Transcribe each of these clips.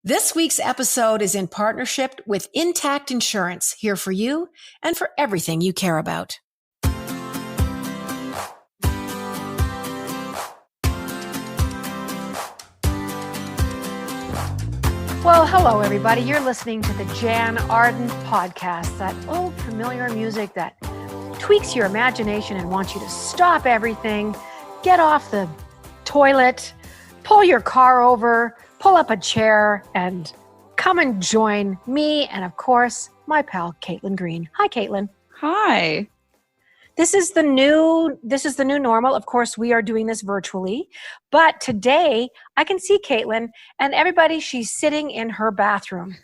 This week's episode is in partnership with Intact Insurance, here for you and for everything you care about. Well, hello, everybody. You're listening to the Jann Arden podcast, that old familiar music that tweaks your imagination and wants you to stop everything, get off the toilet, pull your car over, pull up a chair, and come and join me and, of course, my pal, Caitlin Green. Hi, Caitlin. Hi. This is the new normal. Of course, we are doing this virtually, but today I can see Caitlin and everybody. She's sitting in her bathroom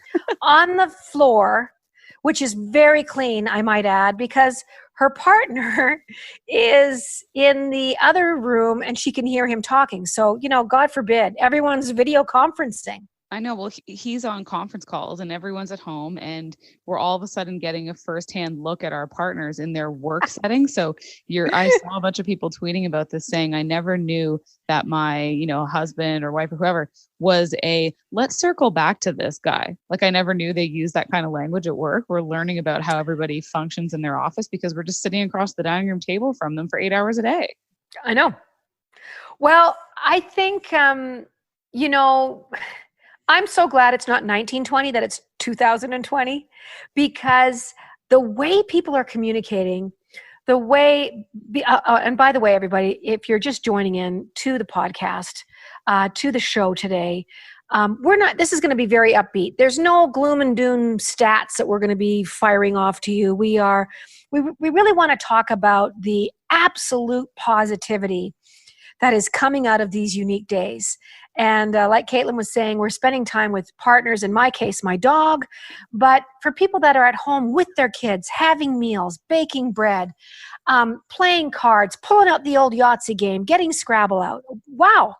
on the floor, which is very clean, I might add, because her partner is in the other room and she can hear him talking. So, God forbid, everyone's video conferencing. I know. Well, he's on conference calls and everyone's at home, and we're all of a sudden getting a firsthand look at our partners in their work setting. So I saw a bunch of people tweeting about this, saying, I never knew that my, husband or wife or whoever was let's circle back to this guy. Like, I never knew they used that kind of language at work. We're learning about how everybody functions in their office because we're just sitting across the dining room table from them for 8 hours a day. I know. Well, I think, I'm so glad it's not 1920, that it's 2020, because the way people are communicating, and by the way, everybody, if you're just joining in to the podcast, to the show today, this is going to be very upbeat. There's no gloom and doom stats that we're going to be firing off to you. We really want to talk about the absolute positivity that is coming out of these unique days. And like Caitlin was saying, we're spending time with partners, in my case, my dog, but for people that are at home with their kids, having meals, baking bread, playing cards, pulling out the old Yahtzee game, getting Scrabble out. Wow.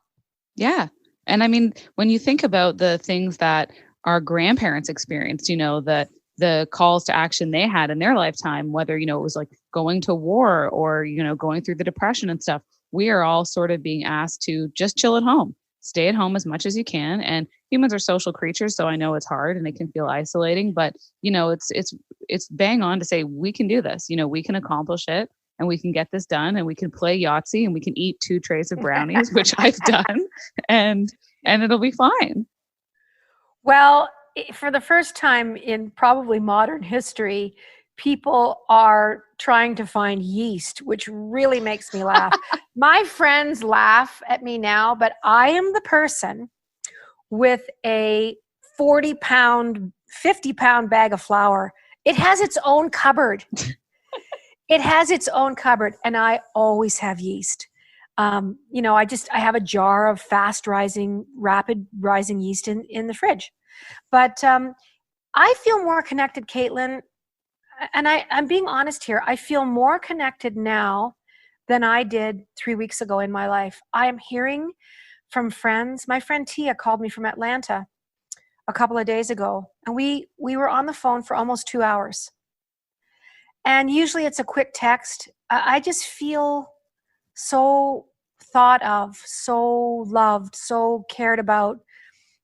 Yeah. And I mean, when you think about the things that our grandparents experienced, the calls to action they had in their lifetime, whether, it was like going to war or, going through the Depression and stuff, we are all sort of being asked to just chill at home. Stay at home as much as you can. And humans are social creatures, so I know it's hard and it can feel isolating, but it's bang on to say we can do this. We can accomplish it and we can get this done, and we can play Yahtzee and we can eat 2 trays of brownies, which I've done, and it'll be fine. Well, for the first time in probably modern history, people are trying to find yeast, which really makes me laugh. My friends laugh at me now, but I am the person with a 40-pound, 50-pound bag of flour. It has its own cupboard. It has its own cupboard, and I always have yeast. I have a jar of rapid rising yeast in the fridge. But I feel more connected, Caitlin. And I'm being honest here. I feel more connected now than I did 3 weeks ago in my life. I am hearing from friends. My friend Tia called me from Atlanta a couple of days ago, and we were on the phone for almost 2 hours. And usually it's a quick text. I just feel so thought of, so loved, so cared about,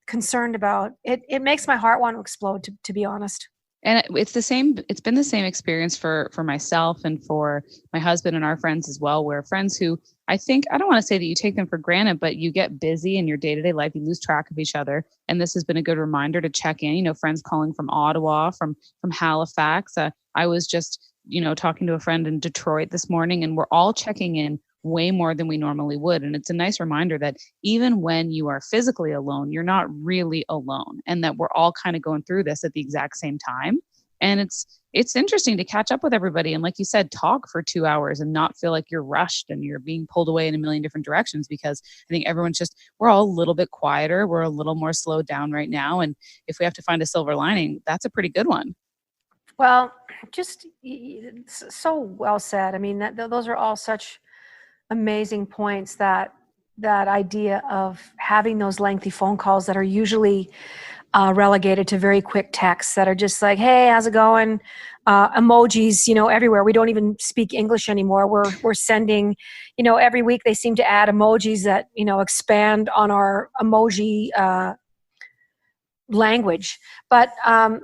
concerned about. It makes my heart want to explode, to be honest. And it's been the same experience for myself and for my husband and our friends as well, where friends who I don't want to say that you take them for granted, but you get busy in your day-to-day life, you lose track of each other. And this has been a good reminder to check in, friends calling from Ottawa, from Halifax. I was just, talking to a friend in Detroit this morning, and we're all checking in way more than we normally would. And it's a nice reminder that even when you are physically alone, you're not really alone, and that we're all kind of going through this at the exact same time. And it's interesting to catch up with everybody. And like you said, talk for 2 hours and not feel like you're rushed and you're being pulled away in a million different directions, because I think we're all a little bit quieter. We're a little more slowed down right now. And if we have to find a silver lining, that's a pretty good one. Well, just so well said. I mean, those are all such amazing points, that idea of having those lengthy phone calls that are usually relegated to very quick texts that are just like, hey, how's it going? Emojis, everywhere. We don't even speak English anymore. We're sending, every week they seem to add emojis that, expand on our emoji language. But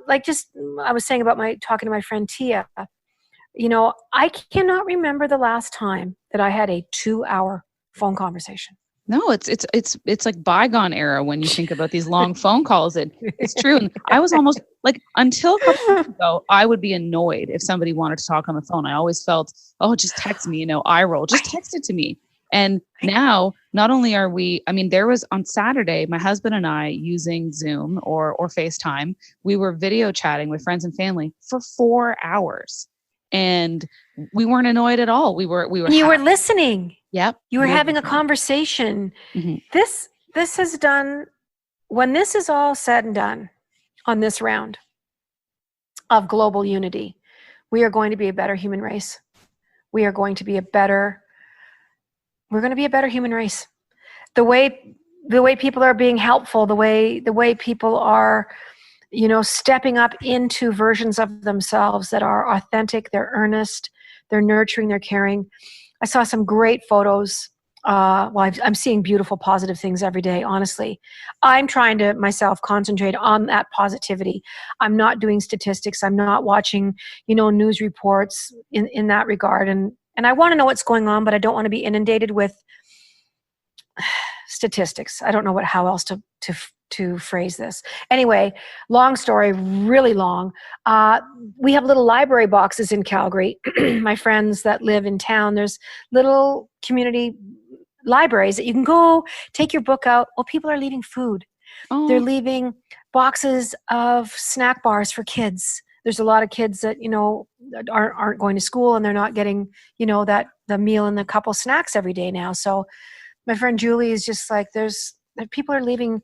like just I was saying about talking to my friend Tia, I cannot remember the last time that I had a 2-hour phone conversation. No, it's like bygone era when you think about these long phone calls. It's true. And I was almost like, until a couple weeks ago, I would be annoyed if somebody wanted to talk on the phone. I always felt, oh, just text me, eye roll, just text it to me. And now, not only are we, there was on Saturday, my husband and I, using Zoom or FaceTime, we were video chatting with friends and family for 4 hours. And we weren't annoyed at all. We were. You were listening. Yep. You were having a conversation. Mm-hmm. This has done, when this is all said and done on this round of global unity, we are going to be a better human race. We're going to be a better human race. The way people are being helpful, the way people are, stepping up into versions of themselves that are authentic, they're earnest, they're nurturing, they're caring. I saw some great photos. I'm seeing beautiful, positive things every day, honestly. I'm trying to myself concentrate on that positivity. I'm not doing statistics. I'm not watching, news reports in that regard. And I want to know what's going on, but I don't want to be inundated with statistics. I don't know how else to phrase this. Anyway, long story, really long. We have little library boxes in Calgary. My friends that live in town, there's little community libraries that you can go take your book out. Well, people are leaving food. Oh. They're leaving boxes of snack bars for kids. There's a lot of kids that, aren't going to school, and they're not getting, the meal and the couple snacks every day now. So my friend Julie is just like, people are leaving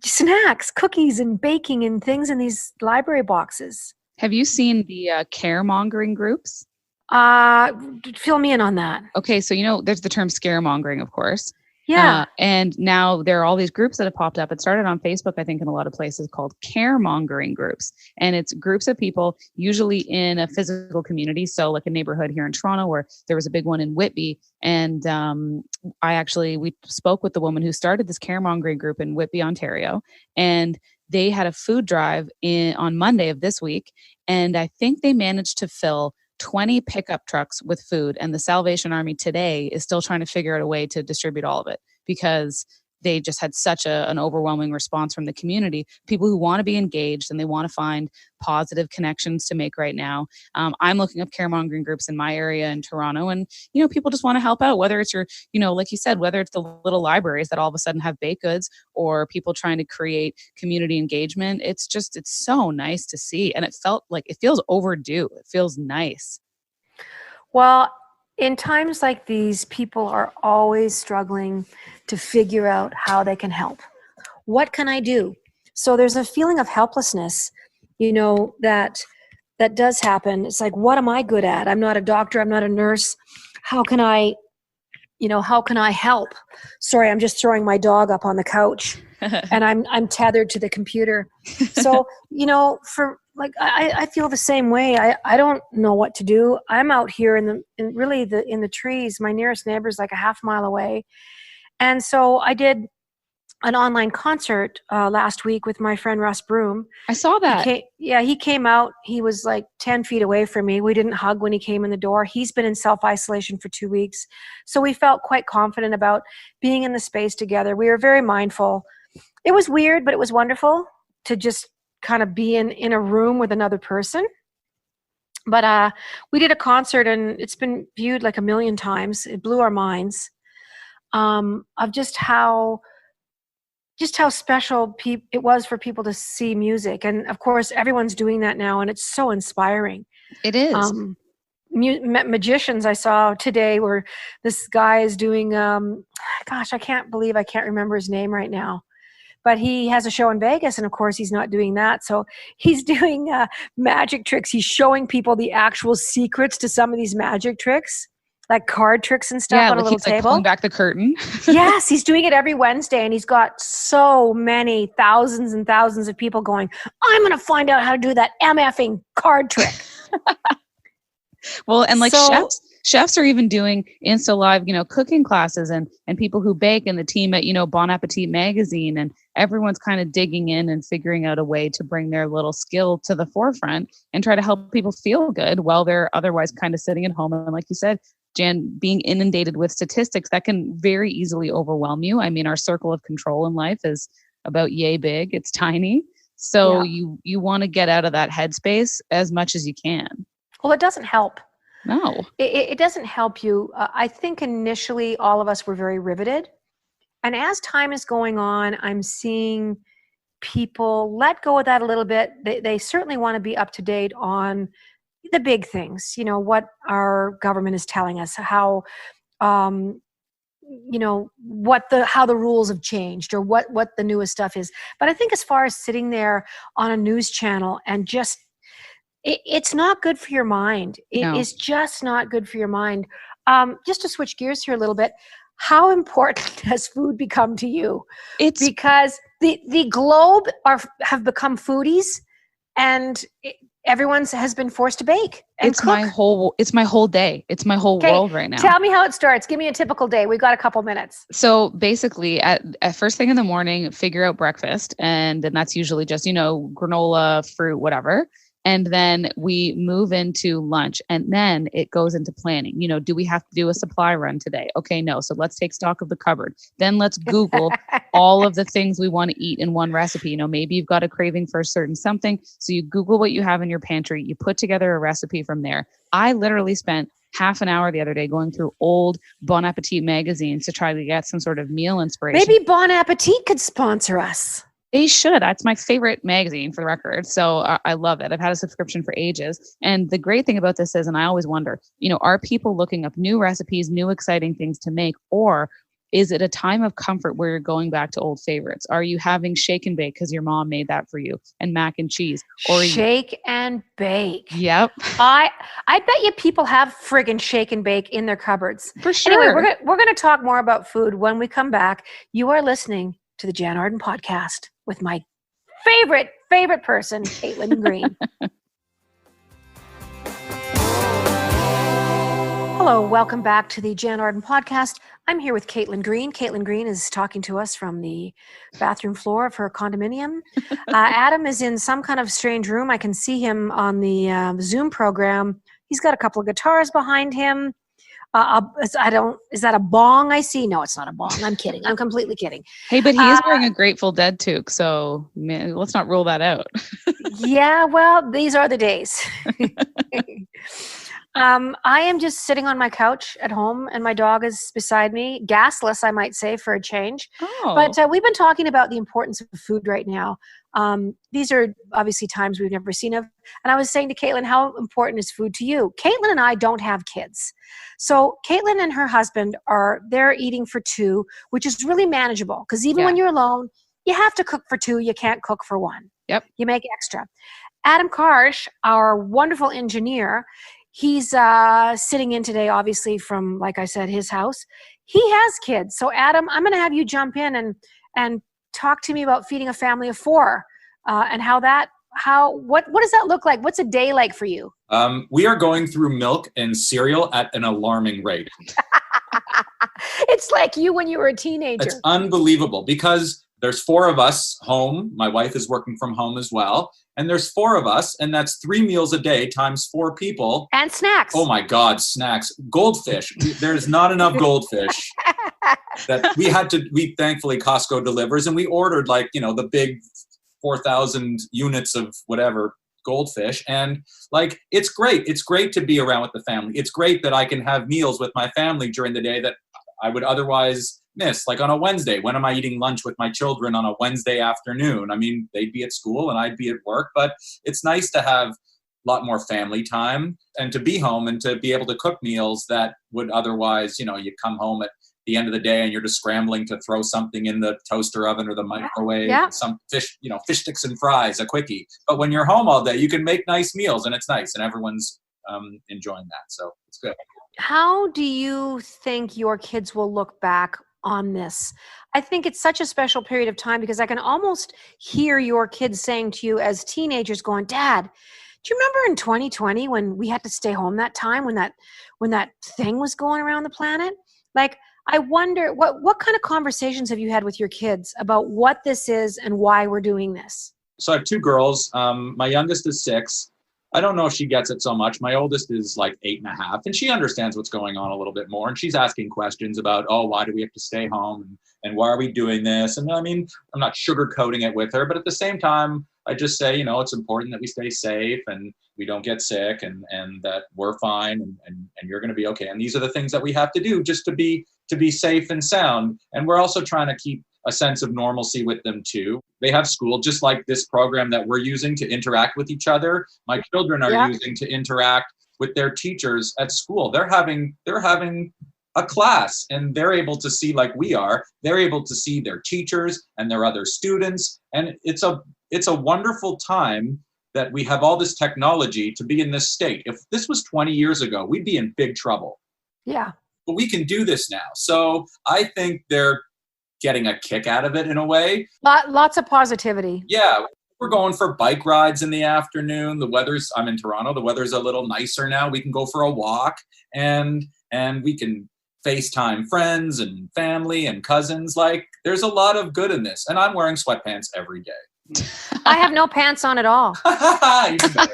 snacks, cookies and baking and things in these library boxes. Have you seen the caremongering groups? Fill me in on that. Okay, so there's the term scaremongering, of course. Yeah. And now there are all these groups that have popped up. It started on Facebook, I think, in a lot of places, called caremongering groups. And it's groups of people, usually in a physical community. So like a neighborhood here in Toronto, where there was a big one in Whitby. And we spoke with the woman who started this caremongering group in Whitby, Ontario. And they had a food drive on Monday of this week. And I think they managed to fill 20 pickup trucks with food, and the Salvation Army today is still trying to figure out a way to distribute all of it, because they just had such an overwhelming response from the community, people who want to be engaged and they want to find positive connections to make right now. I'm looking up caremongering groups in my area in Toronto, and, people just want to help out, whether it's your, like you said, whether it's the little libraries that all of a sudden have baked goods, or people trying to create community engagement. It's so nice to see. And it feels overdue. It feels nice. Well, in times like these, people are always struggling to figure out how they can help. What can I do? So there's a feeling of helplessness, that does happen. It's like, what am I good at? I'm not a doctor. I'm not a nurse. How can I help? Sorry, I'm just throwing my dog up on the couch and I'm tethered to the computer. So, I feel the same way. I don't know what to do. I'm out here in the trees. My nearest neighbor is like a half mile away. And so I did an online concert last week with my friend Russ Broom. I saw that. He came out. He was like 10 feet away from me. We didn't hug when he came in the door. He's been in self-isolation for 2 weeks. So we felt quite confident about being in the space together. We were very mindful. It was weird, but it was wonderful to just kind of be in a room with another person. But we did a concert, and it's been viewed like 1 million times. It blew our minds of just how special it was for people to see music. And of course, everyone's doing that now, and it's so inspiring. It is. Magicians I saw today, where this guy is doing, I can't remember his name right now. But he has a show in Vegas, and of course he's not doing that. So he's doing magic tricks. He's showing people the actual secrets to some of these magic tricks, like card tricks and stuff on a little table. Pulling back the curtain. Yes, he's doing it every Wednesday, and he's got so many thousands and thousands of people going, I'm going to find out how to do that MFing card trick. Well, and chefs are even doing Insta Live, cooking classes, and people who bake, and the team at, Bon Appetit magazine, and everyone's kind of digging in and figuring out a way to bring their little skill to the forefront and try to help people feel good while they're otherwise kind of sitting at home. And like you said, Jann, being inundated with statistics, that can very easily overwhelm you. I mean, our circle of control in life is about yay big. It's tiny. So you want to get out of that headspace as much as you can. Well, it doesn't help. No. It doesn't help you. I think initially all of us were very riveted. And as time is going on, I'm seeing people let go of that a little bit. They certainly want to be up to date on the big things, what our government is telling us, how, how the rules have changed or what the newest stuff is. But I think as far as sitting there on a news channel and just, it's not good for your mind. It is just not good for your mind. Just to switch gears here a little bit, how important has food become to you? It's because the globe have become foodies, and everyone has been forced to bake and cook. It's my whole day. It's my whole world right now. Tell me how it starts. Give me a typical day. We've got a couple minutes. So basically at first thing in the morning, figure out breakfast. And then that's usually just, granola, fruit, whatever. And then we move into lunch, and then it goes into planning. Do we have to do a supply run today? Okay, no. So let's take stock of the cupboard. Then let's Google all of the things we want to eat in one recipe. Maybe you've got a craving for a certain something. So you Google what you have in your pantry. You put together a recipe from there. I literally spent half an hour the other day going through old Bon Appetit magazines to try to get some sort of meal inspiration. Maybe Bon Appetit could sponsor us. They should. That's my favorite magazine, for the record. So I love it. I've had a subscription for ages. And the great thing about this is, and I always wonder, are people looking up new recipes, new exciting things to make, or is it a time of comfort where you're going back to old favorites? Are you having shake and bake because your mom made that for you, and mac and cheese? Or shake and bake. Yep. I bet you people have friggin' shake and bake in their cupboards. For sure. Anyway, we're going to talk more about food when we come back. You are listening to the Jann Arden podcast with my favorite person, Caitlin Green. Hello, welcome back to the Jann Arden podcast. I'm here with Caitlin Green. Caitlin Green is talking to us from the bathroom floor of her condominium. Adam is in some kind of strange room. I can see him on the Zoom program. He's got a couple of guitars behind him. Is that a bong I see? No, it's not a bong. I'm kidding. I'm completely kidding. Hey, but he is wearing a Grateful Dead toque, so let's not rule that out. Yeah, well, these are the days. I am just sitting on my couch at home, and my dog is beside me, gasless, I might say, for a change. Oh. But we've been talking about the importance of food right now. These are obviously times we've never seen of. And I was saying to Caitlin, how important is food to you? Caitlin and I don't have kids. So Caitlin and her husband they're eating for two, which is really manageable, because even when you're alone, you have to cook for two. You can't cook for one. Yep. You make extra. Adam Karsh, our wonderful engineer, he's sitting in today, obviously, from, like I said, his house. He has kids. So Adam, I'm going to have you jump in and talk to me about feeding a family of four, and what does that look like? What's a day like for you? We are going through milk and cereal at an alarming rate. It's like you when you were a teenager. It's unbelievable, because there's four of us home. My wife is working from home as well. And there's four of us, and that's 3 meals a day times 4 people. And snacks. Oh my God, snacks. Goldfish. There's not enough goldfish. Thankfully Costco delivers, and we ordered the big 4,000 units of whatever goldfish. And it's great. It's great to be around with the family. It's great that I can have meals with my family during the day that I would otherwise miss. Like on a Wednesday, when am I eating lunch with my children on a Wednesday afternoon? I mean, they'd be at school and I'd be at work, but it's nice to have a lot more family time and to be home and to be able to cook meals that would otherwise, you come home at the end of the day and you're just scrambling to throw something in the toaster oven or the microwave, some fish, fish sticks and fries, a quickie. But when you're home all day, you can make nice meals, and it's nice, and everyone's enjoying that. So it's good. How do you think your kids will look back on this? I think it's such a special period of time, because I can almost hear your kids saying to you as teenagers, going, Dad, do you remember in 2020 when we had to stay home that time, when that thing was going around the planet? I wonder what kind of conversations have you had with your kids about what this is and why we're doing this? So I have two girls. My youngest is 6. I don't know if she gets it so much. My oldest is like 8.5, and she understands what's going on a little bit more. And she's asking questions about, oh, why do we have to stay home? And why are we doing this? And I mean, I'm not sugarcoating it with her, but at the same time, I just say, it's important that we stay safe and we don't get sick and that we're fine and you're going to be okay. And these are the things that we have to do just to be safe and sound. And we're also trying to keep a sense of normalcy with them too. They have school, just like this program that we're using to interact with each other. My children are using to interact with their teachers at school. They're having a class and they're able to see, like we are, they're able to see their teachers and their other students. And it's a wonderful time that we have all this technology to be in this state. If this was 20 years ago, we'd be in big trouble. Yeah. But we can do this now. So I think they're getting a kick out of it in a way. Lots of positivity. Yeah. We're going for bike rides in the afternoon. I'm in Toronto. The weather's a little nicer now. We can go for a walk and we can FaceTime friends and family and cousins. Like, there's a lot of good in this. And I'm wearing sweatpants every day. I have no pants on at all. Even better.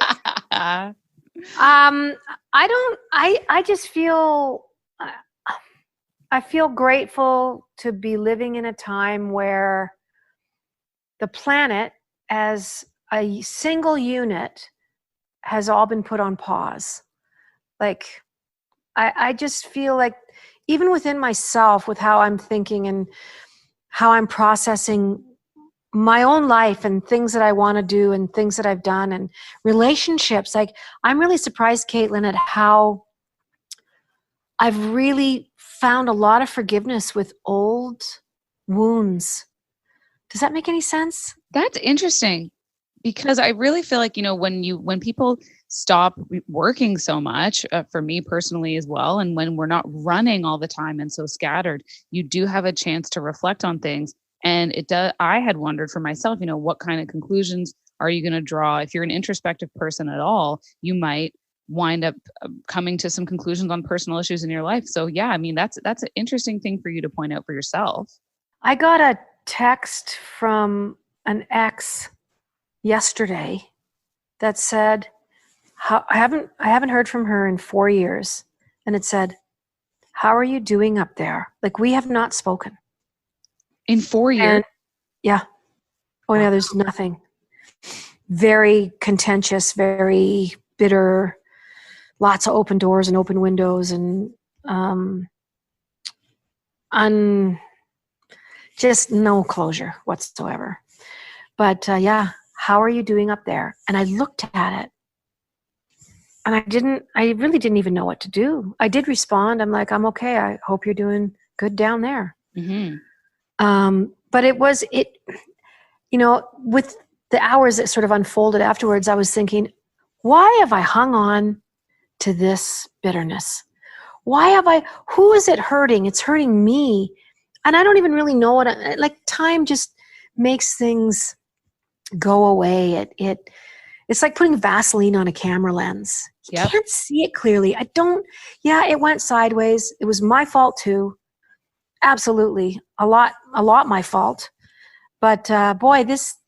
I just feel, I feel grateful to be living in a time where the planet as a single unit has all been put on pause. Like, I just feel like even within myself, with how I'm thinking and how I'm processing my own life and things that I want to do and things that I've done and relationships, like, I'm really surprised, Caitlin, at how I've really found a lot of forgiveness with old wounds. Does that make any sense? That's interesting, because I really feel like, when people stop working so much, for me personally as well, and when we're not running all the time and so scattered, you do have a chance to reflect on things. And I had wondered for myself, what kind of conclusions are you going to draw? If you're an introspective person at all, you might wind up coming to some conclusions on personal issues in your life. So yeah, I mean, that's an interesting thing for you to point out for yourself. I got a text from an ex yesterday that said, I haven't heard from her in 4 years. And it said, how are you doing up there? Like, we have not spoken. In 4 years? And, yeah. Oh yeah, there's nothing. Very contentious, very bitter, lots of open doors and open windows and just no closure whatsoever. But yeah, how are you doing up there? And I looked at it and I really didn't even know what to do. I did respond. I'm like, I'm okay. I hope you're doing good down there. Mm-hmm. But with the hours that sort of unfolded afterwards, I was thinking, why have I hung on to this bitterness? Who is it hurting? It's hurting me. And I don't even really know time just makes things go away. It's like putting Vaseline on a camera lens. You can't see it clearly. It went sideways. It was my fault too. Absolutely. A lot my fault. But boy,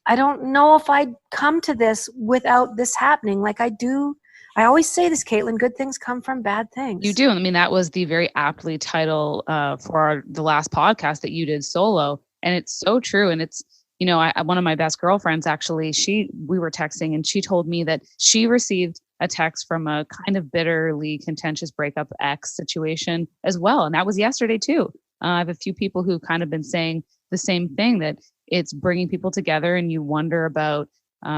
I don't know if I'd come to this without this happening. Like I do. I always say this, Caitlin, good things come from bad things. You do. I mean, that was the very aptly title for the last podcast that you did solo. And it's so true. And it's, one of my best girlfriends, actually, we were texting and she told me that she received a text from a kind of bitterly contentious breakup ex situation as well. And that was yesterday too. I have a few people who've kind of been saying the same thing, that it's bringing people together and you wonder about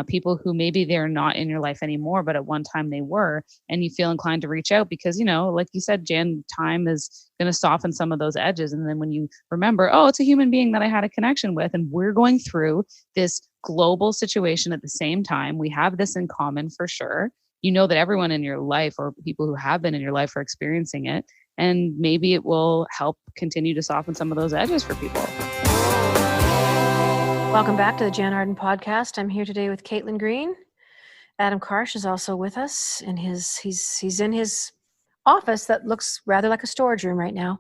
people who maybe they're not in your life anymore, but at one time they were, and you feel inclined to reach out because, like you said, Jan, time is going to soften some of those edges. And then when you remember, oh, it's a human being that I had a connection with, and we're going through this global situation at the same time, we have this in common for sure. That everyone in your life or people who have been in your life are experiencing it. And maybe it will help continue to soften some of those edges for people. Welcome back to the Jann Arden podcast. I'm here today with Caitlin Green. Adam Karsh is also with us, and he's in his office that looks rather like a storage room right now.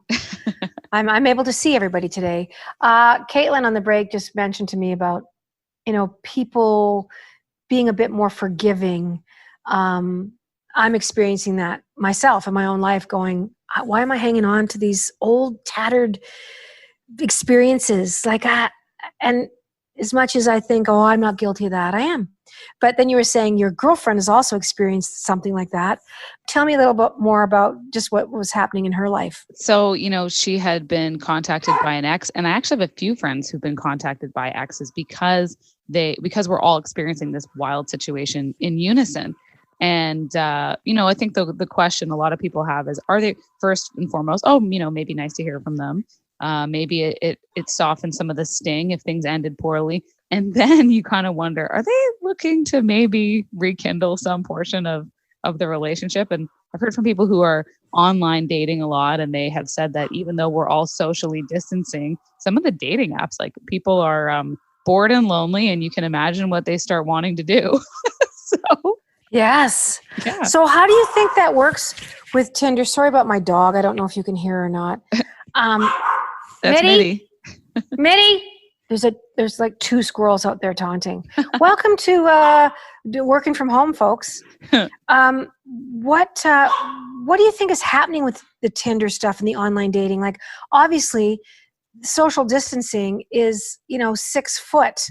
I'm able to see everybody today. Caitlin on the break just mentioned to me about, people being a bit more forgiving. I'm experiencing that myself in my own life, going, why am I hanging on to these old tattered experiences? And as much as I think, oh, I'm not guilty of that, I am. But then you were saying your girlfriend has also experienced something like that. Tell me a little bit more about just what was happening in her life. So, she had been contacted by an ex, and I actually have a few friends who've been contacted by exes because we're all experiencing this wild situation in unison. And, I think the question a lot of people have is, are they, first and foremost, maybe nice to hear from them. Maybe it softens some of the sting if things ended poorly. And then you kind of wonder, are they looking to maybe rekindle some portion of the relationship? And I've heard from people who are online dating a lot, and they have said that even though we're all socially distancing, some of the dating apps, like people are bored and lonely, and you can imagine what they start wanting to do. So yes. yeah. So how do you think that works with Tinder? Sorry about my dog. I don't know if you can hear or not. That's Mitty. Mitty, there's like two squirrels out there taunting. Welcome to working from home, folks. What do you think is happening with the Tinder stuff and the online dating? Like, obviously, social distancing is 6 foot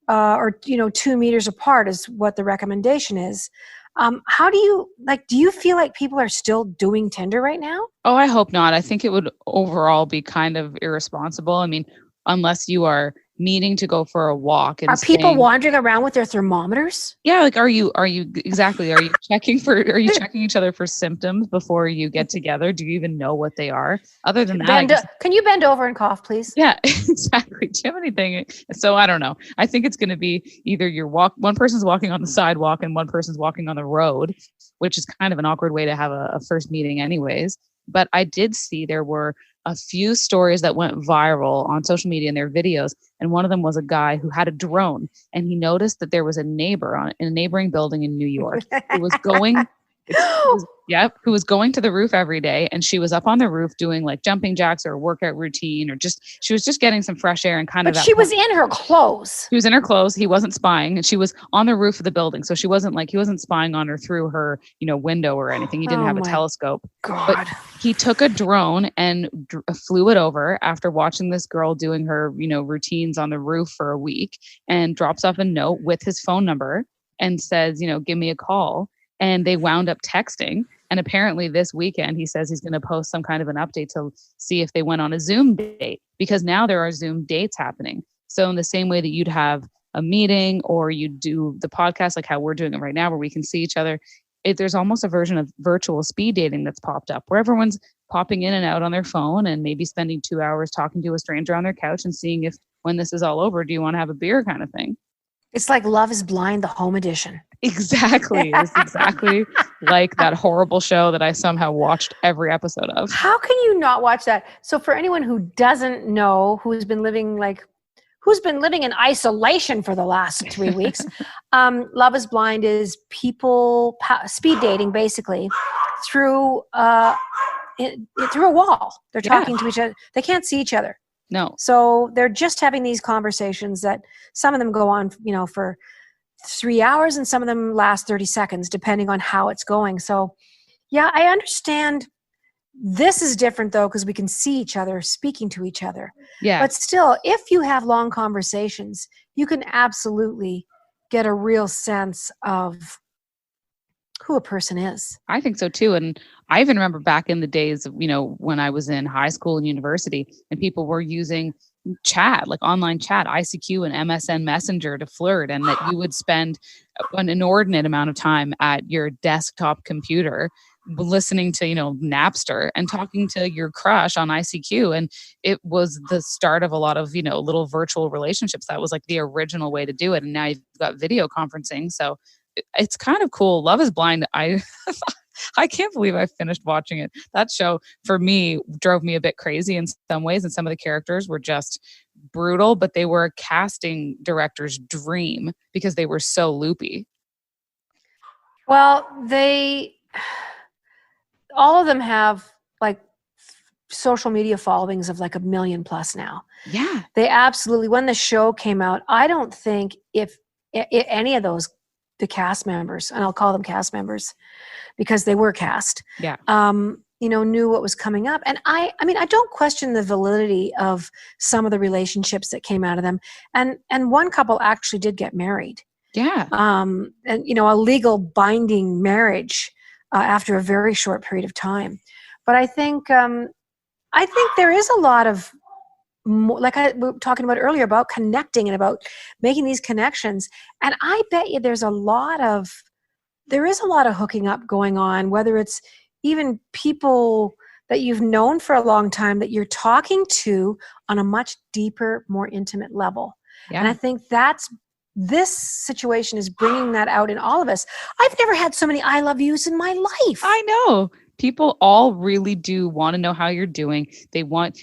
or 2 meters apart is what the recommendation is. How do you feel like people are still doing Tinder right now? Oh, I hope not. I think it would overall be kind of irresponsible. I mean, unless you are meeting to go for a walk and are people wandering around with their thermometers? Yeah, like are you exactly, are you checking each other for symptoms before you get together? Do you even know what they are? Other than that, can you bend over and cough, please? Yeah, exactly. Do you have anything? So I don't know. I think it's going to be either one person's walking on the sidewalk and one person's walking on the road, which is kind of an awkward way to have a first meeting anyways. But I did see there were a few stories that went viral on social media in their videos. And one of them was a guy who had a drone, and he noticed that there was a neighbor in a neighboring building in New York who was going who was going to the roof every day, and she was up on the roof doing like jumping jacks or a workout routine, or she was just getting some fresh air and kind of. But she was in her clothes. She was in her clothes. He wasn't spying, and she was on the roof of the building, so he wasn't spying on her through her window or anything. He didn't have a telescope. God. But he took a drone and flew it over after watching this girl doing her routines on the roof for a week, and drops off a note with his phone number and says, give me a call. And they wound up texting. And apparently this weekend, he says he's going to post some kind of an update to see if they went on a Zoom date, because now there are Zoom dates happening. So in the same way that you'd have a meeting or you do the podcast, like how we're doing it right now, where we can see each other, there's almost a version of virtual speed dating that's popped up, where everyone's popping in and out on their phone and maybe spending 2 hours talking to a stranger on their couch and seeing if, when this is all over, do you want to have a beer kind of thing. It's like Love is Blind, the home edition. Exactly. It's exactly like that horrible show that I somehow watched every episode of. How can you not watch that? So for anyone who doesn't know, who's been living in isolation for the last 3 weeks, Love is Blind is people speed dating basically through a wall. They're talking to each other. They can't see each other. No. So they're just having these conversations that some of them go on, for 3 hours, and some of them last 30 seconds, depending on how it's going. So, yeah, I understand. This is different, though, because we can see each other speaking to each other. Yeah. But still, if you have long conversations, you can absolutely get a real sense of who a person is. I think so too. And I even remember back in the days of, when I was in high school and university, and people were using chat, like online chat, ICQ and MSN Messenger to flirt, and that you would spend an inordinate amount of time at your desktop computer listening to, Napster and talking to your crush on ICQ. And it was the start of a lot of, little virtual relationships. That was like the original way to do it. And now you've got video conferencing. So it's kind of cool. Love is Blind. I can't believe I finished watching it. That show for me drove me a bit crazy in some ways, and some of the characters were just brutal, but they were a casting director's dream because they were so loopy. Well, all of them have like social media followings of like 1 million plus now. Yeah. They absolutely, when the show came out, I don't think if any of those, the cast members, and I'll call them cast members because they were cast, Yeah. knew what was coming up. And I mean, I don't question the validity of some of the relationships that came out of them. And one couple actually did get married. Yeah. And, a legal binding marriage after a very short period of time. But I think there is a lot of, like we were talking about earlier, about connecting and about making these connections. And I bet you there is a lot of hooking up going on, whether it's even people that you've known for a long time that you're talking to on a much deeper, more intimate level. Yeah. And I think this situation is bringing that out in all of us. I've never had so many I love yous in my life. I know. People all really do want to know how you're doing.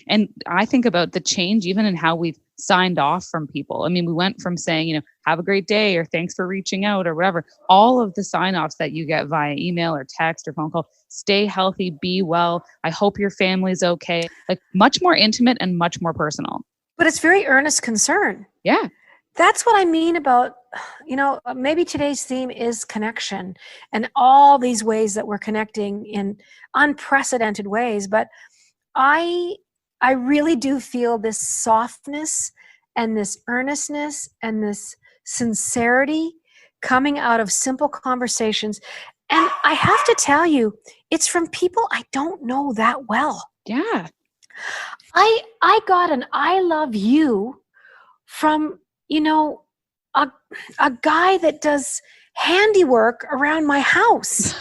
And I think about the change even in how we've signed off from people. I mean, we went from saying, have a great day or thanks for reaching out or whatever. All of the sign-offs that you get via email or text or phone call, stay healthy, be well. I hope your family's okay. Like much more intimate and much more personal. But it's very earnest concern. Yeah. That's what I mean about, maybe today's theme is connection and all these ways that we're connecting in unprecedented ways. But I really do feel this softness and this earnestness and this sincerity coming out of simple conversations. And I have to tell you, it's from people I don't know that well. Yeah. I got an I love you from a guy that does handiwork around my house.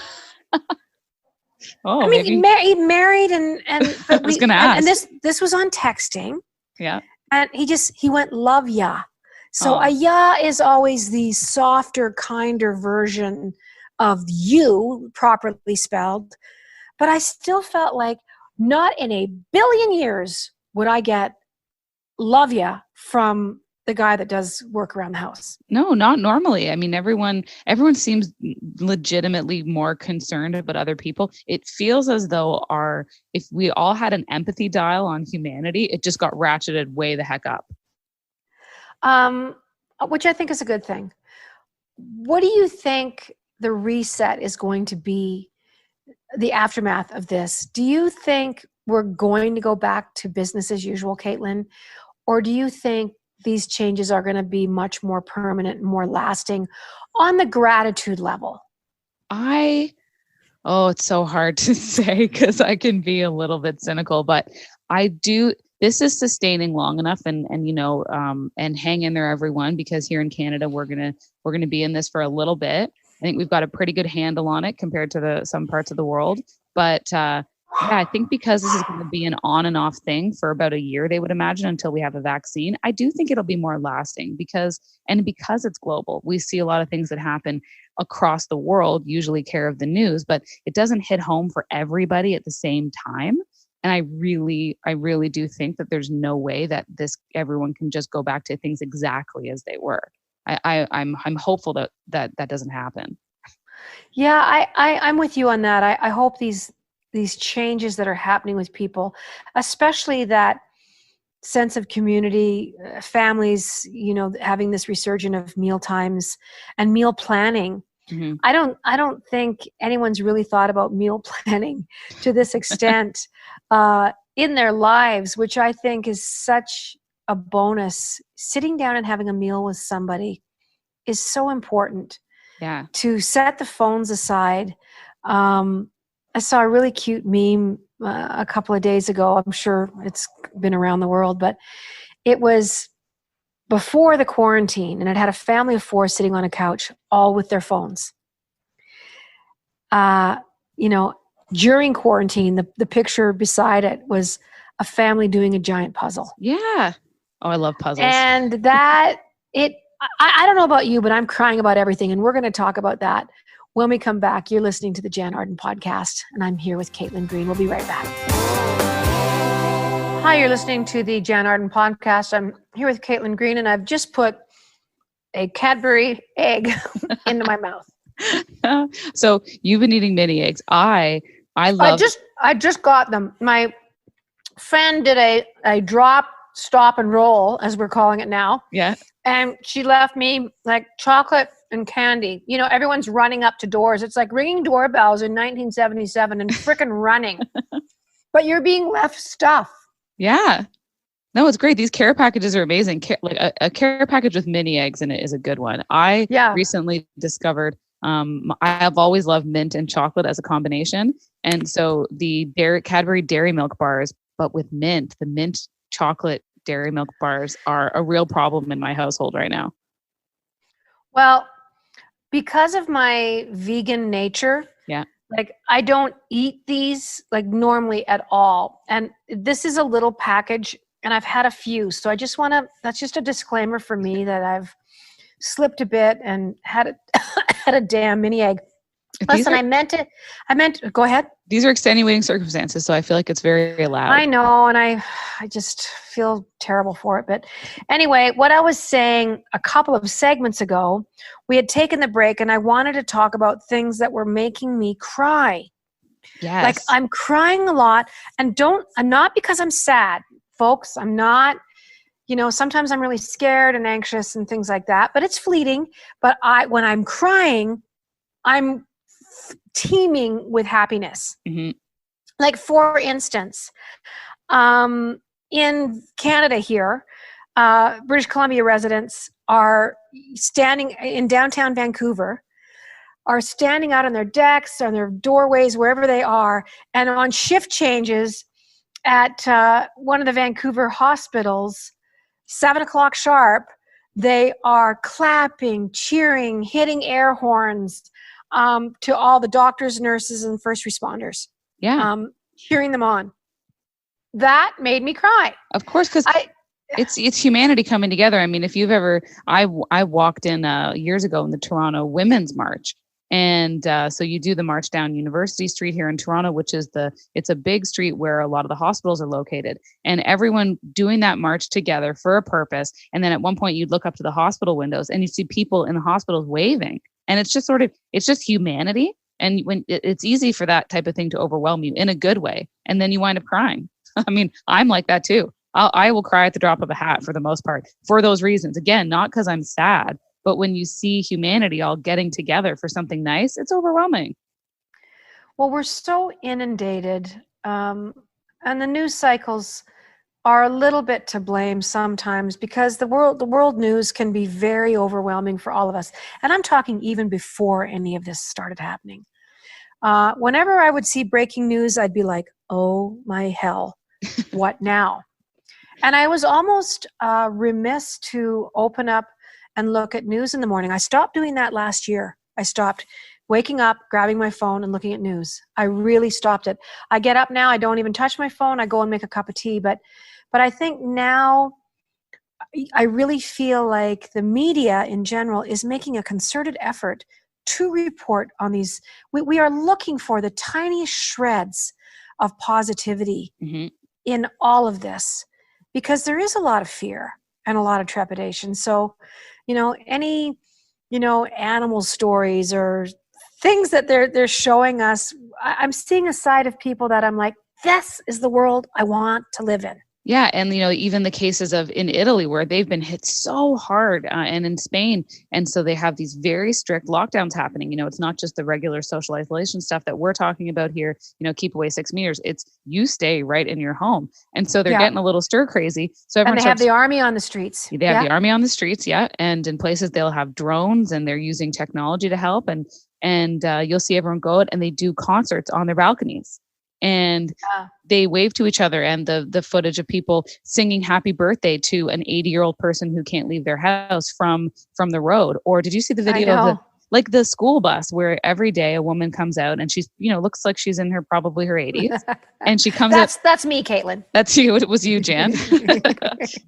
Oh, I mean, he married and I was going to ask. And this was on texting. Yeah. And he went love ya. So a ya is always the softer, kinder version of you, properly spelled. But I still felt like not in a billion years would I get love ya from the guy that does work around the house. No, not normally. I mean, everyone seems legitimately more concerned about other people. It feels as though if we all had an empathy dial on humanity, it just got ratcheted way the heck up. Which I think is a good thing. What do you think the reset is going to be, the aftermath of this? Do you think we're going to go back to business as usual, Caitlin? Or do you think these changes are going to be much more permanent and more lasting on the gratitude level? It's so hard to say because I can be a little bit cynical, but this is sustaining long enough and hang in there, everyone, because here in Canada, we're going to be in this for a little bit. I think we've got a pretty good handle on it compared to some parts of the world. But I think because this is going to be an on and off thing for about a year, they would imagine, until we have a vaccine, I do think it'll be more lasting because it's global. We see a lot of things that happen across the world, usually care of the news, but it doesn't hit home for everybody at the same time. And I really do think that there's no way that everyone can just go back to things exactly as they were. I'm hopeful that doesn't happen. Yeah, I'm with you on that. I hope these changes that are happening with people, especially that sense of community, families, having this resurgence of meal times and meal planning. Mm-hmm. I don't think anyone's really thought about meal planning to this extent in their lives, which I think is such a bonus. Sitting down and having a meal with somebody is so important. Yeah. To set the phones aside. I saw a really cute meme a couple of days ago. I'm sure it's been around the world, but it was before the quarantine, and it had a family of 4 sitting on a couch, all with their phones. During quarantine, the picture beside it was a family doing a giant puzzle. Yeah. Oh, I love puzzles. And I don't know about you, but I'm crying about everything, and we're going to talk about that when we come back. You're listening to the Jann Arden podcast, and I'm here with Caitlin Green. We'll be right back. Hi, you're listening to the Jann Arden podcast. I'm here with Caitlin Green, and I've just put a Cadbury egg into my mouth. So you've been eating mini eggs. I love. I just got them. My friend did a drop, stop, and roll, as we're calling it now. Yeah. And she left me like chocolate and candy. You know, everyone's running up to doors. It's like ringing doorbells in 1977 and freaking running. But you're being left stuff. Yeah. No, it's great. These care packages are amazing. Like a care package with mini eggs in it is a good one. I recently discovered I have always loved mint and chocolate as a combination. And so the Cadbury Dairy Milk bars, but with mint, the mint chocolate Dairy Milk bars are a real problem in my household right now. Well, because of my vegan nature, like I don't eat these like normally at all. And this is a little package and I've had a few. So I just want to, that's just a disclaimer for me that I've slipped a bit and had a damn mini egg. Listen, I meant, go ahead. These are extenuating circumstances, so I feel like it's very allowed. I know, and I just feel terrible for it. But anyway, what I was saying a couple of segments ago, we had taken the break, and I wanted to talk about things that were making me cry. Yes. Like I'm crying a lot, and I'm not because I'm sad, folks. I'm not, you know, sometimes I'm really scared and anxious and things like that, but it's fleeting. But when I'm crying, I'm teeming with happiness. Mm-hmm. Like for instance, in Canada here, British Columbia residents are standing in downtown Vancouver, are standing out on their decks, on their doorways, wherever they are, and on shift changes at one of the Vancouver hospitals, 7:00 sharp, they are clapping, cheering, hitting air horns, to all the doctors, nurses, and first responders. Yeah. Cheering them on. That made me cry. Of course, because it's humanity coming together. I mean, if you've ever, I walked in years ago in the Toronto Women's March. And so you do the march down University Street here in Toronto, which is it's a big street where a lot of the hospitals are located, and everyone doing that march together for a purpose. And then at one point you'd look up to the hospital windows and you see people in the hospitals waving. And it's just it's just humanity. And when it's easy for that type of thing to overwhelm you in a good way. And then you wind up crying. I mean, I'm like that too. I will cry at the drop of a hat for the most part for those reasons. Again, not because I'm sad, but when you see humanity all getting together for something nice, it's overwhelming. Well, we're so inundated, and the news cycles are a little bit to blame sometimes because the world news can be very overwhelming for all of us. And I'm talking even before any of this started happening. Whenever I would see breaking news, I'd be like, oh my hell, what now? And I was almost remiss to open up and look at news in the morning. I stopped doing that last year. I stopped waking up, grabbing my phone and looking at news. I really stopped it. I get up now, I don't even touch my phone. I go and make a cup of tea. But I think now I really feel like the media in general is making a concerted effort to report on these. We are looking for the tiniest shreds of positivity in all of this, because there is a lot of fear and a lot of trepidation. So, you know, any, you know, animal stories or things that they're showing us, I'm seeing a side of people that I'm like, this is the world I want to live in. Yeah. And, you know, even the cases in Italy where they've been hit so hard and in Spain. And so they have these very strict lockdowns happening. You know, it's not just the regular social isolation stuff that we're talking about here, you know, keep away 6 meters. It's you stay right in your home. And so they're getting a little stir crazy. So and they have the army on the streets. They have the army on the streets. Yeah. And in places they'll have drones and they're using technology to help. And you'll see everyone go out and they do concerts on their balconies. And they wave to each other, and the footage of people singing happy birthday to an 80-year-old person who can't leave their house from the road. Or did you see the video of the school bus where every day a woman comes out and she's, you know, looks like she's in probably her 80s. And she comes out. That's me, Caitlin. That's you. It was you, Jann.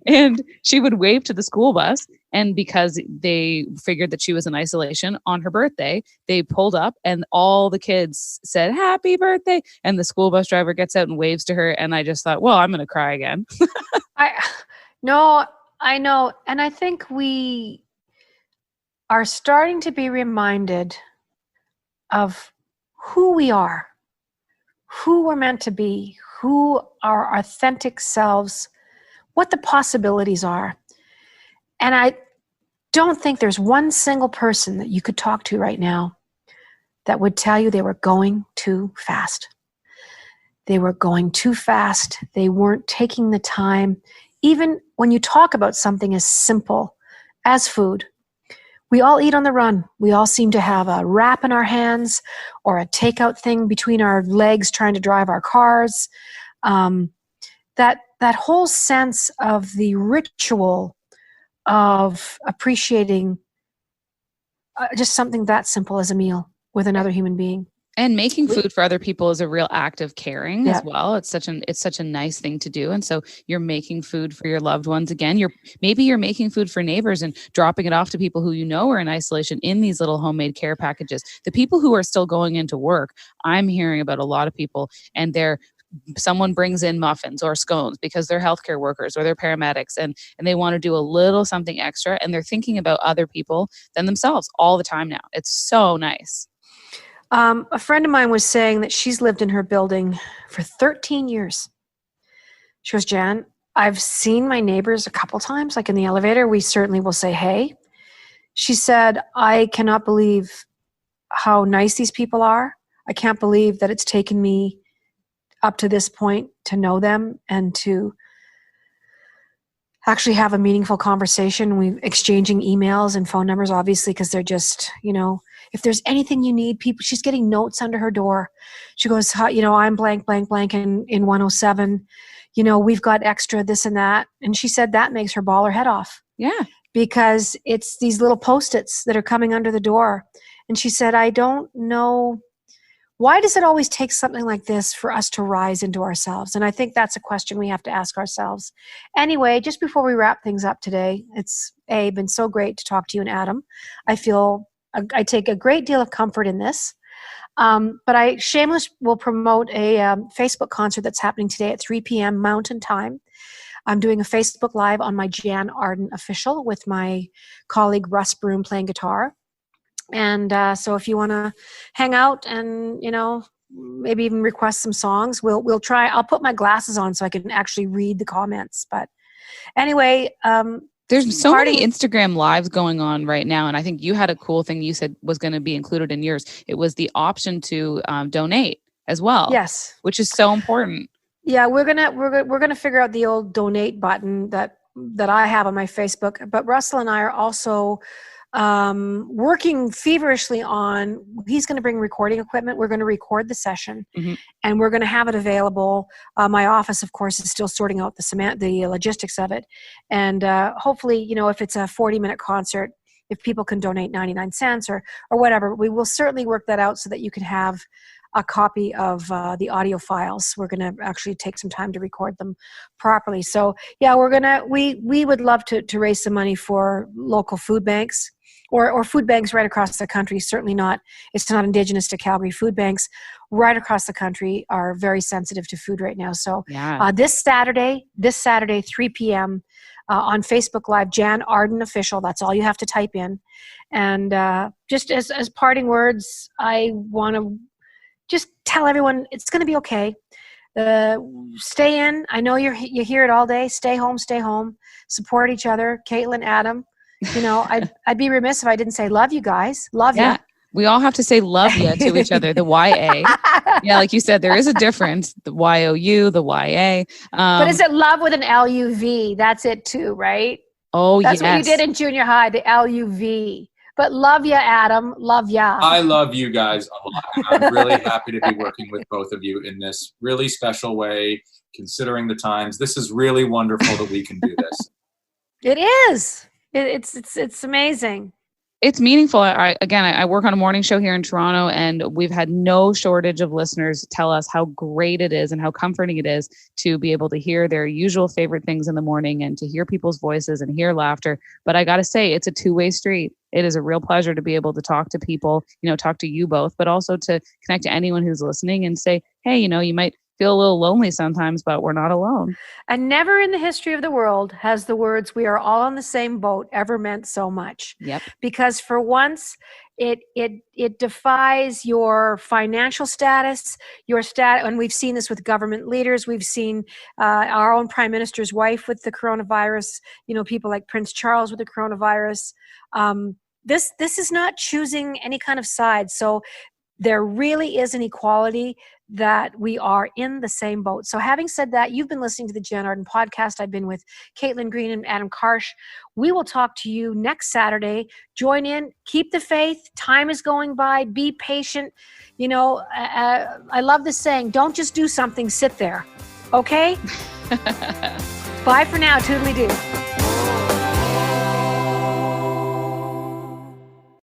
And she would wave to the school bus. And because they figured that she was in isolation on her birthday, they pulled up and all the kids said, happy birthday. And the school bus driver gets out and waves to her. And I just thought, well, I'm going to cry again. I know. And I think we are starting to be reminded of who we are, who we're meant to be, who our authentic selves, what the possibilities are. And I don't think there's one single person that you could talk to right now that would tell you they were going too fast. They were going too fast. They weren't taking the time. Even when you talk about something as simple as food, we all eat on the run. We all seem to have a wrap in our hands or a takeout thing between our legs trying to drive our cars. That whole sense of the ritual of appreciating just something that simple as a meal with another human being. And making food for other people is a real act of caring as well. It's such a nice thing to do. And so you're making food for your loved ones again. Maybe you're making food for neighbors and dropping it off to people who you know are in isolation in these little homemade care packages. The people who are still going into work, I'm hearing about a lot of people, and someone brings in muffins or scones because they're healthcare workers or they're paramedics, and they want to do a little something extra, and they're thinking about other people than themselves all the time now. It's so nice. A friend of mine was saying that she's lived in her building for 13 years. She goes, Jann, I've seen my neighbors a couple times, like in the elevator. We certainly will say, hey. She said, I cannot believe how nice these people are. I can't believe that it's taken me up to this point to know them and to actually have a meaningful conversation. We're exchanging emails and phone numbers, obviously, because they're just, if there's anything you need, she's getting notes under her door. She goes, I'm blank, blank, blank in 107. We've got extra this and that. And she said that makes her bawl her head off. Yeah. Because it's these little Post-its that are coming under the door. And she said, I don't know, why does it always take something like this for us to rise into ourselves? And I think that's a question we have to ask ourselves. Anyway, just before we wrap things up today, it's been so great to talk to you and Adam. I feel I take a great deal of comfort in this. But I shameless will promote a Facebook concert that's happening today at 3 p.m. Mountain Time. I'm doing a Facebook Live on my Jann Arden official with my colleague Russ Broom playing guitar. And so if you want to hang out and, maybe even request some songs, we'll try. I'll put my glasses on so I can actually read the comments. But anyway, there's so many Instagram lives going on right now. And I think you had a cool thing you said was going to be included in yours. It was the option to donate as well. Yes. Which is so important. Yeah, we're gonna figure out the old donate button that I have on my Facebook. But Russell and I are also working feverishly on, he's going to bring recording equipment. We're going to record the session and we're going to have it available. My office, of course, is still sorting out the logistics of it. And hopefully, if it's a 40-minute concert, if people can donate 99 cents or whatever, we will certainly work that out so that you can have a copy of the audio files. We're going to actually take some time to record them properly. So yeah, we would love to raise some money for local food banks or food banks right across the country. Certainly it's not indigenous to Calgary. Food banks right across the country are very sensitive to food right now. So this Saturday, 3 p.m. On Facebook Live, Jann Arden Official. That's all you have to type in. And just as parting words, I want to just tell everyone it's going to be okay. Stay in. I know you hear it all day. Stay home. Support each other. Caitlin, Adam. I'd be remiss if I didn't say love you guys. Love you. We all have to say love you to each other. The YA. Yeah, like you said, there is a difference. The YOU, the YA. But is it love with an LUV? That's it too, right? Oh, That's what you did in junior high, the LUV. But love ya, Adam. Love ya. I love you guys a lot. I'm really happy to be working with both of you in this really special way, considering the times. This is really wonderful that we can do this. It is. It's amazing. It's meaningful. I work on a morning show here in Toronto, and we've had no shortage of listeners tell us how great it is and how comforting it is to be able to hear their usual favorite things in the morning and to hear people's voices and hear laughter. But I got to say, it's a two-way street. It is a real pleasure to be able to talk to people, talk to you both, but also to connect to anyone who's listening and say, hey, you might feel a little lonely sometimes, but we're not alone. And never in the history of the world has the words "we are all on the same boat" ever meant so much. Yep. Because for once, it defies your financial status, and we've seen this with government leaders. We've seen our own prime minister's wife with the coronavirus. People like Prince Charles with the coronavirus. This is not choosing any kind of side. So there really is an equality that we are in the same boat. So having said that, you've been listening to the Jann Arden podcast. I've been with Caitlin Green and Adam Karsh. We will talk to you next Saturday. Join in, keep the faith. Time is going by. Be patient. I love this saying, don't just do something, sit there. Okay? Bye for now. Toodly-doo.